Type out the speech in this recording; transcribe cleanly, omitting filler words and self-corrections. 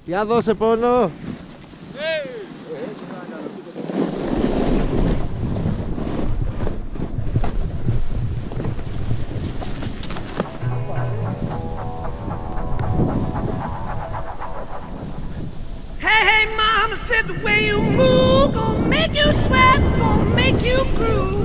Για δώσε πόνο. Hey, hey, mama said the way you move gonna make you sweat, gonna make you groove.